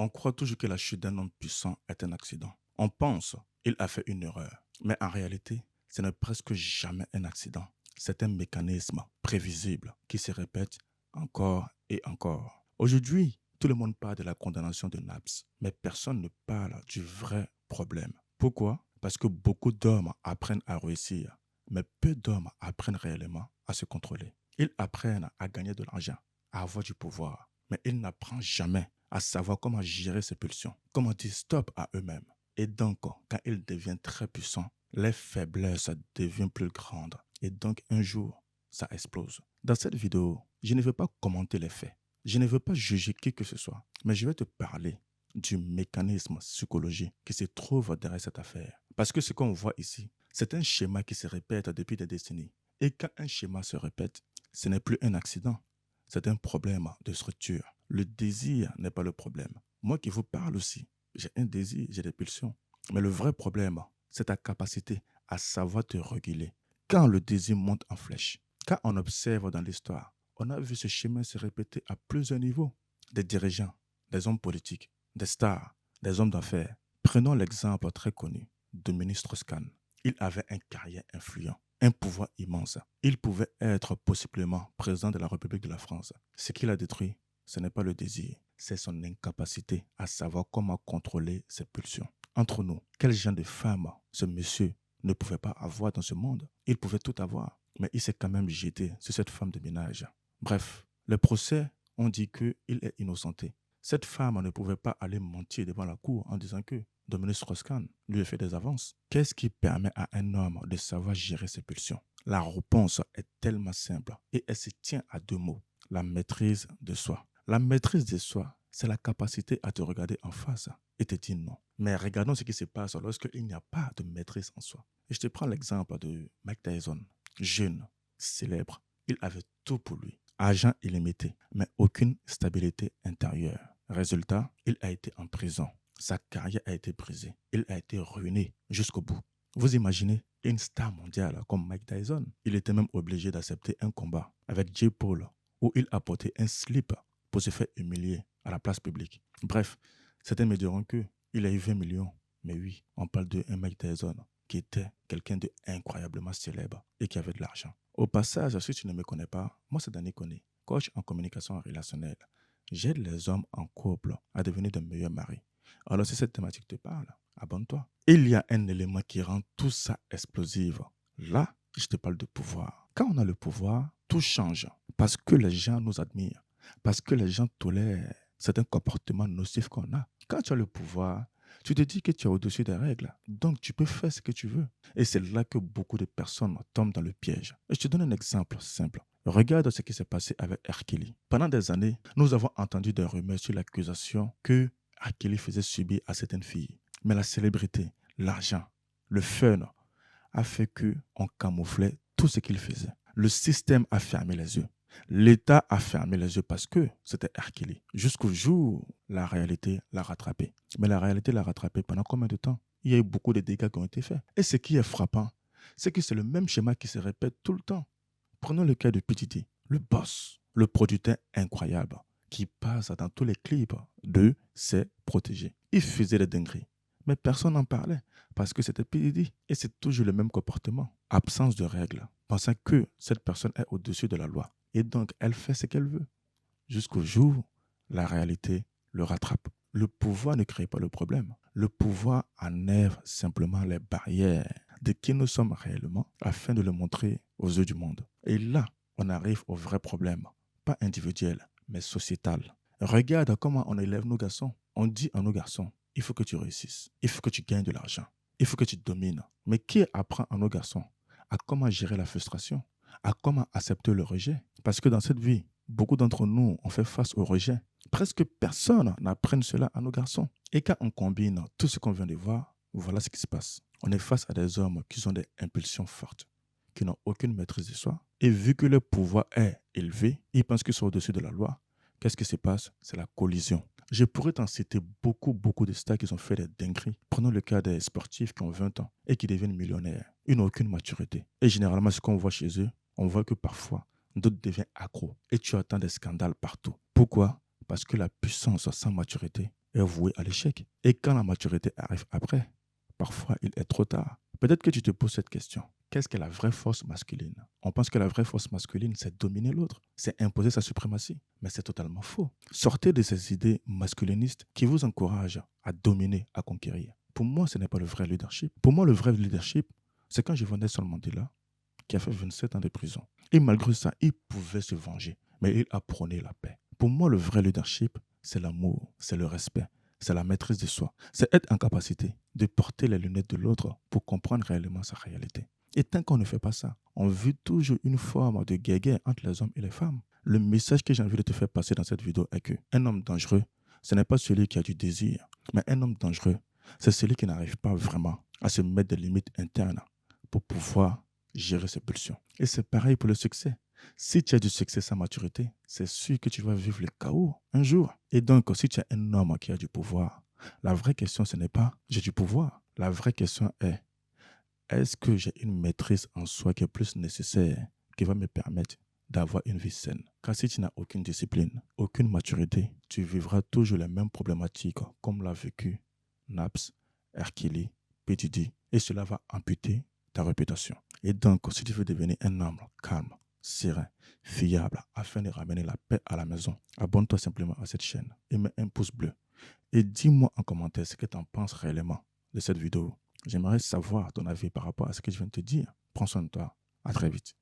On croit toujours que la chute d'un homme puissant est un accident. On pense qu'il a fait une erreur. Mais en réalité, ce n'est presque jamais un accident. C'est un mécanisme prévisible qui se répète encore et encore. Aujourd'hui, tout le monde parle de la condamnation de Naps, mais personne ne parle du vrai problème. Pourquoi? Parce que beaucoup d'hommes apprennent à réussir, mais peu d'hommes apprennent réellement à se contrôler. Ils apprennent à gagner de l'argent, à avoir du pouvoir, mais ils n'apprennent jamais à savoir comment gérer ses pulsions, comment dire stop à eux-mêmes. Et donc, quand ils deviennent très puissants, les faiblesses deviennent plus grandes. Et donc, un jour, ça explose. Dans cette vidéo, je ne veux pas commenter les faits. Je ne veux pas juger qui que ce soit. Mais je vais te parler du mécanisme psychologique qui se trouve derrière cette affaire. Parce que ce qu'on voit ici, c'est un schéma qui se répète depuis des décennies. Et quand un schéma se répète, ce n'est plus un accident. C'est un problème de structure. Le désir n'est pas le problème. Moi qui vous parle aussi, j'ai un désir, j'ai des pulsions. Mais le vrai problème, c'est ta capacité à savoir te réguler. Quand le désir monte en flèche, quand on observe dans l'histoire, on a vu ce chemin se répéter à plusieurs niveaux. Des dirigeants, des hommes politiques, des stars, des hommes d'affaires. Prenons l'exemple très connu de ministre Scan. Il avait une carrière influente, un pouvoir immense. Il pouvait être possiblement président de la République de la France. Ce qu'il a détruit, ce n'est pas le désir, c'est son incapacité à savoir comment contrôler ses pulsions. Entre nous, quel genre de femme ce monsieur ne pouvait pas avoir dans ce monde? Il pouvait tout avoir, mais il s'est quand même jeté sur cette femme de ménage. Bref, le procès ont dit qu'il est innocenté. Cette femme ne pouvait pas aller mentir devant la cour en disant que Dominique Strauss-Kahn lui a fait des avances. Qu'est-ce qui permet à un homme de savoir gérer ses pulsions? La réponse est tellement simple et elle se tient à deux mots. La maîtrise de soi. La maîtrise de soi, c'est la capacité à te regarder en face et te dire non. Mais regardons ce qui se passe lorsqu'il n'y a pas de maîtrise en soi. Et je te prends l'exemple de Mike Tyson, jeune, célèbre. Il avait tout pour lui. Argent illimité, mais aucune stabilité intérieure. Résultat, il a été en prison. Sa carrière a été brisée. Il a été ruiné jusqu'au bout. Vous imaginez une star mondiale comme Mike Tyson? Il était même obligé d'accepter un combat avec Jay Paul où il a porté un slip pour se faire humilier à la place publique. Bref, certains me diront qu'il a eu 20 millions. Mais oui, on parle d'un Mike Tyson qui était quelqu'un d'incroyablement célèbre et qui avait de l'argent. Au passage, si tu ne me connais pas, moi c'est Danny Koné, coach en communication relationnelle. J'aide les hommes en couple à devenir de meilleurs maris. Alors si cette thématique te parle, abonne-toi. Il y a un élément qui rend tout ça explosif. Là, je te parle de pouvoir. Quand on a le pouvoir, tout change. Parce que les gens nous admirent. Parce que les gens tolèrent certains comportements nocifs qu'on a. Quand tu as le pouvoir, tu te dis que tu es au-dessus des règles. Donc, tu peux faire ce que tu veux. Et c'est là que beaucoup de personnes tombent dans le piège. Et je te donne un exemple simple. Regarde ce qui s'est passé avec R. Kelly. Pendant des années, nous avons entendu des rumeurs sur l'accusation que R. Kelly faisait subir à certaines filles. Mais la célébrité, l'argent, le fun a fait qu'on camouflait tout ce qu'il faisait. Le système a fermé les yeux. L'État a fermé les yeux parce que c'était R. Kelly. Jusqu'au jour où la réalité l'a rattrapé. Mais la réalité l'a rattrapé pendant combien de temps? Il y a eu beaucoup de dégâts qui ont été faits. Et ce qui est frappant, c'est que c'est le même schéma qui se répète tout le temps. Prenons le cas de P. Diddy, le boss, le producteur incroyable qui passe dans tous les clips de ses protégés. Il faisait des dingueries. Mais personne n'en parlait parce que c'était P. Diddy. Et c'est toujours le même comportement. Absence de règles, pensant que cette personne est au-dessus de la loi. Et donc, elle fait ce qu'elle veut. Jusqu'au jour où la réalité le rattrape. Le pouvoir ne crée pas le problème. Le pouvoir enlève simplement les barrières de qui nous sommes réellement afin de le montrer aux yeux du monde. Et là, on arrive au vrai problème. Pas individuel, mais sociétal. Regarde comment on élève nos garçons. On dit à nos garçons, il faut que tu réussisses. Il faut que tu gagnes de l'argent. Il faut que tu domines. Mais qui apprend à nos garçons à comment gérer la frustration, à comment accepter le rejet? Parce que dans cette vie, beaucoup d'entre nous ont fait face au rejet. Presque personne n'apprend cela à nos garçons. Et quand on combine tout ce qu'on vient de voir, voilà ce qui se passe. On est face à des hommes qui ont des impulsions fortes, qui n'ont aucune maîtrise de soi. Et vu que leur pouvoir est élevé, ils pensent qu'ils sont au-dessus de la loi. Qu'est-ce qui se passe? C'est la collision. Je pourrais t'en citer beaucoup de stars qui ont fait des dingueries. Prenons le cas des sportifs qui ont 20 ans et qui deviennent millionnaires. Ils n'ont aucune maturité. Et généralement, ce qu'on voit chez eux, on voit que parfois, d'autres deviennent accros. Et tu attends des scandales partout. Pourquoi? Parce que la puissance sans maturité est voué à l'échec. Et quand la maturité arrive après, parfois il est trop tard. Peut-être que tu te poses cette question. Qu'est-ce que la vraie force masculine? On pense que la vraie force masculine, c'est dominer l'autre, c'est imposer sa suprématie. Mais c'est totalement faux. Sortez de ces idées masculinistes qui vous encouragent à dominer, à conquérir. Pour moi, ce n'est pas le vrai leadership. Pour moi, le vrai leadership, c'est quand je vois Nelson Mandela, qui a fait 27 ans de prison. Et malgré ça, il pouvait se venger, mais il a prôné la paix. Pour moi, le vrai leadership, c'est l'amour, c'est le respect, c'est la maîtrise de soi. C'est être en capacité de porter les lunettes de l'autre pour comprendre réellement sa réalité. Et tant qu'on ne fait pas ça, on vit toujours une forme de guerre entre les hommes et les femmes. Le message que j'ai envie de te faire passer dans cette vidéo est que un homme dangereux, ce n'est pas celui qui a du désir, mais un homme dangereux, c'est celui qui n'arrive pas vraiment à se mettre des limites internes pour pouvoir gérer ses pulsions. Et c'est pareil pour le succès. Si tu as du succès sans maturité, c'est sûr que tu vas vivre le chaos un jour. Et donc, si tu es un homme qui a du pouvoir, la vraie question, ce n'est pas j'ai du pouvoir. La vraie question est-ce que j'ai une maîtrise en soi qui est plus nécessaire, qui va me permettre d'avoir une vie saine? Car si tu n'as aucune discipline, aucune maturité, tu vivras toujours les mêmes problématiques comme l'a vécu Naps, Hercule, P. Diddy. Et cela va amputer ta réputation. Et donc, si tu veux devenir un homme calme, serein, fiable, afin de ramener la paix à la maison, abonne-toi simplement à cette chaîne et mets un pouce bleu. Et dis-moi en commentaire ce que tu en penses réellement de cette vidéo. J'aimerais savoir ton avis par rapport à ce que je viens de te dire. Prends soin de toi. À très vite.